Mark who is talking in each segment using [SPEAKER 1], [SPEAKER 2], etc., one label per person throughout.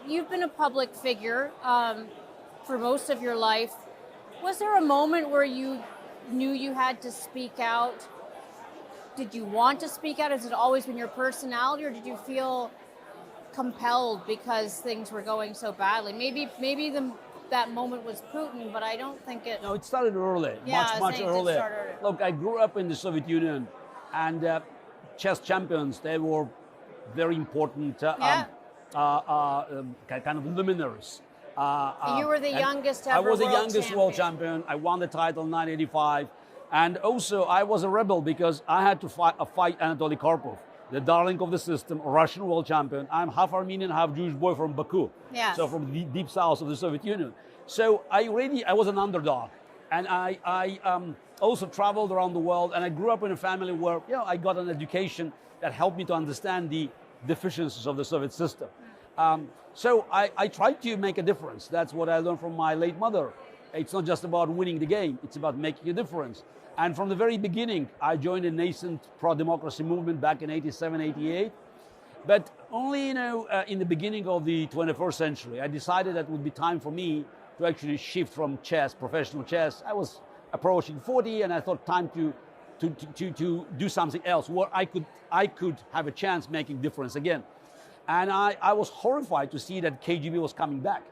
[SPEAKER 1] you've been a public figure for most of your life. Was there a moment where you knew you had to speak out? Did you want to speak out? Has it always been your personality, or did you feel compelled because things were going so badly? Maybe that moment was Putin, but I don't think it...
[SPEAKER 2] No, it started early, much earlier. Look, I grew up in the Soviet Union, and chess champions, they were very important kind of luminaries.
[SPEAKER 1] You were the youngest ever
[SPEAKER 2] I was the
[SPEAKER 1] world
[SPEAKER 2] youngest
[SPEAKER 1] champion.
[SPEAKER 2] world champion. I won the title in 1985. And also, I was a rebel because I had to fight Anatoly Karpov, the darling of the system, a Russian world champion. I'm half Armenian, half Jewish boy from Baku.
[SPEAKER 1] Yes.
[SPEAKER 2] So from the deep south of the Soviet Union. So I was an underdog. And I also traveled around the world, and I grew up in a family where I got an education that helped me to understand the deficiencies of the Soviet system. So I tried to make a difference. That's what I learned from my late mother. It's not just about winning the game, it's about making a difference. And from the very beginning, I joined a nascent pro-democracy movement back in 87, 88. But only, in the beginning of the 21st century, I decided that it would be time for me to actually shift from chess, professional chess. I was approaching 40, and I thought time to do something else where I could have a chance making difference again. And I was horrified to see that KGB was coming back.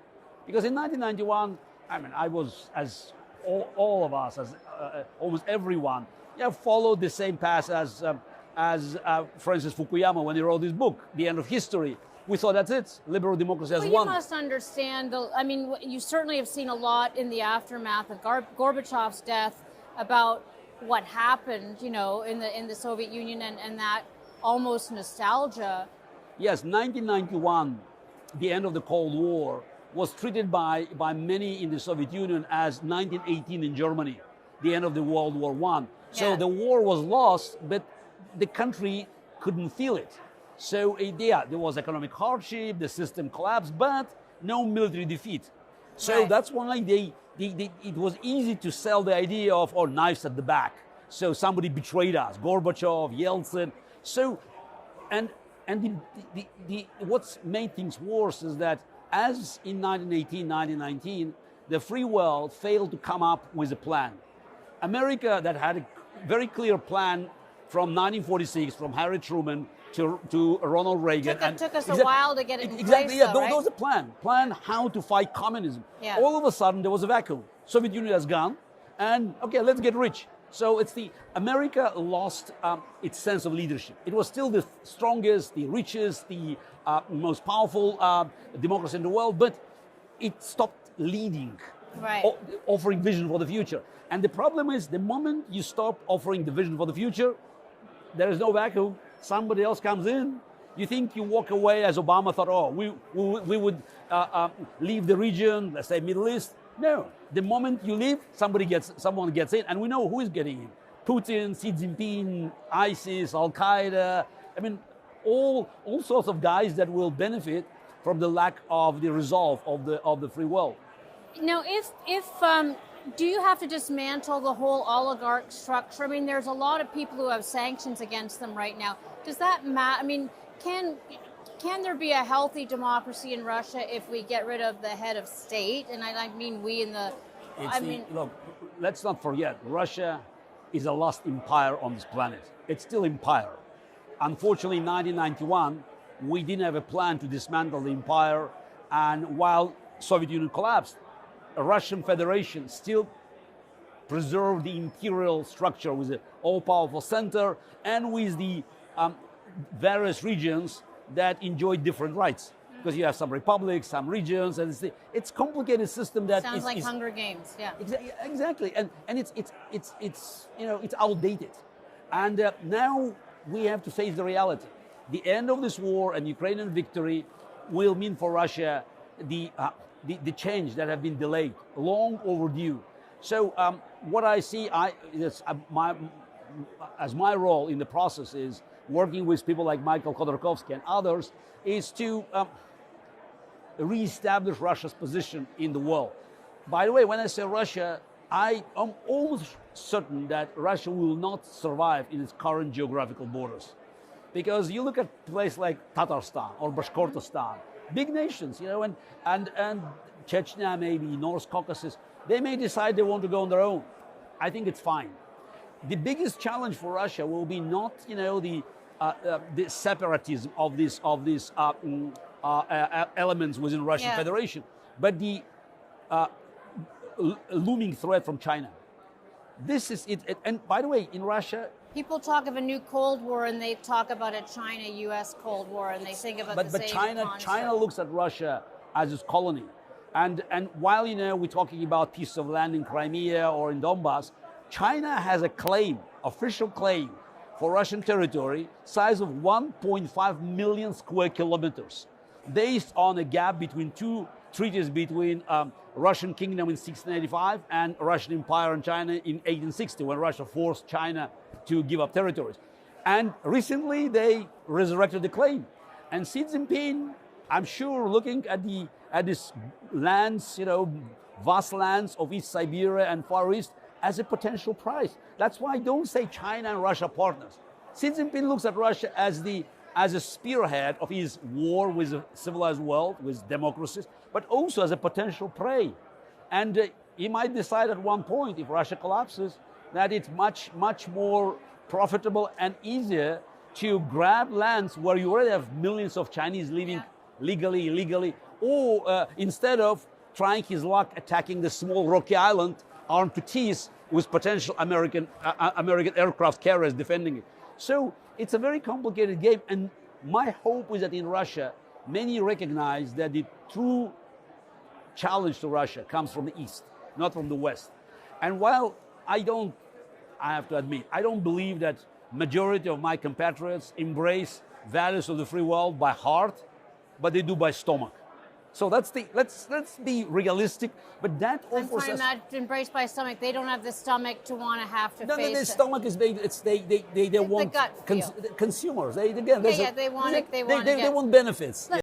[SPEAKER 2] Because in 1991, I was, as all of us, as almost everyone, followed the same path as Francis Fukuyama when he wrote his book, The End of History. We thought that's it, liberal democracy has won.
[SPEAKER 1] You must understand, you certainly have seen a lot in the aftermath of Gorbachev's death about what happened, in the Soviet Union and that almost nostalgia.
[SPEAKER 2] Yes, 1991, the end of the Cold War, was treated by many in the Soviet Union as 1918 in Germany, the end of the World War I. So the war was lost, but the country couldn't feel it. So there was economic hardship, the system collapsed, but no military defeat. So that's why it was easy to sell the idea of, knives at the back. So somebody betrayed us, Gorbachev, Yeltsin. So, and what's made things worse is that as in 1918, 1919, the free world failed to come up with a plan. America, that had a very clear plan from 1946, from Harry Truman to Ronald Reagan.
[SPEAKER 1] Took us a while to get it in
[SPEAKER 2] exactly,
[SPEAKER 1] place,
[SPEAKER 2] there was a plan how to fight communism.
[SPEAKER 1] Yeah.
[SPEAKER 2] All of a sudden, there was a vacuum. Soviet Union has gone, and okay, let's get rich. So America lost its sense of leadership. It was still the strongest, the richest, the most powerful democracy in the world, but it stopped leading, offering vision for the future. And the problem is, the moment you stop offering the vision for the future, there is no vacuum. Somebody else comes in. You think you walk away, as Obama thought, we would leave the region, let's say Middle East. No, the moment you leave, someone gets in, and we know who is getting in. Putin, Xi Jinping, ISIS, Al-Qaeda, all sorts of guys that will benefit from the lack of the resolve of the free world.
[SPEAKER 1] Now, do you have to dismantle the whole oligarch structure? There's a lot of people who have sanctions against them right now. Does that matter? Can there be a healthy democracy in Russia if we get rid of the head of state? And I mean we in the...
[SPEAKER 2] Look, let's not forget, Russia is a lost empire on this planet. It's still empire. Unfortunately, in 1991, we didn't have a plan to dismantle the empire. And while Soviet Union collapsed, a Russian Federation still preserved the imperial structure with the all-powerful center and with the various regions that enjoy different rights, because you have some republics, some regions, and it's a complicated system that
[SPEAKER 1] sounds like Hunger Games, yeah.
[SPEAKER 2] Exactly, and it's outdated, and now we have to face the reality. The end of this war and Ukrainian victory will mean for Russia the change that have been delayed, long overdue. So what I see, as my role in the process is working with people like Michael Khodorkovsky and others, is to reestablish Russia's position in the world. By the way, when I say Russia, I am almost certain that Russia will not survive in its current geographical borders. Because you look at places like Tatarstan or Bashkortostan big nations, and Chechnya, maybe North Caucasus, they may decide they want to go on their own. I think it's fine. The biggest challenge for Russia will be not, the separatism of these elements within Russian Federation, but the looming threat from China. This is it. And by the way, in Russia,
[SPEAKER 1] people talk of a new Cold War, and they talk about a China-U.S. Cold War, and they think about the same concept.
[SPEAKER 2] China looks at Russia as its colony, and while we're talking about pieces of land in Crimea or in Donbass, China has a claim, official claim, for Russian territory, size of 1.5 million square kilometers, based on a gap between two treaties between Russian Kingdom in 1685 and Russian Empire and China in 1860, when Russia forced China to give up territories. And recently they resurrected the claim. And Xi Jinping, I'm sure, looking at these lands, vast lands of East Siberia and Far East, as a potential prize. That's why I don't say China and Russia partners. Xi Jinping looks at Russia as a spearhead of his war with the civilized world, with democracies, but also as a potential prey. And he might decide at one point, if Russia collapses, that it's much, much more profitable and easier to grab lands where you already have millions of Chinese living legally, illegally, or instead of trying his luck attacking the small rocky island armed to teeth with potential American aircraft carriers defending it. So it's a very complicated game, and my hope is that in Russia, many recognize that the true challenge to Russia comes from the East, not from the West. And while I have to admit, I don't believe that majority of my compatriots embrace values of the free world by heart, but they do by stomach. So let's be realistic, but that offers us.
[SPEAKER 1] I'm embraced by stomach. They don't have the stomach to want to have to face it.
[SPEAKER 2] The stomach is they want
[SPEAKER 1] the gut feel.
[SPEAKER 2] consumers. They
[SPEAKER 1] want
[SPEAKER 2] want benefits.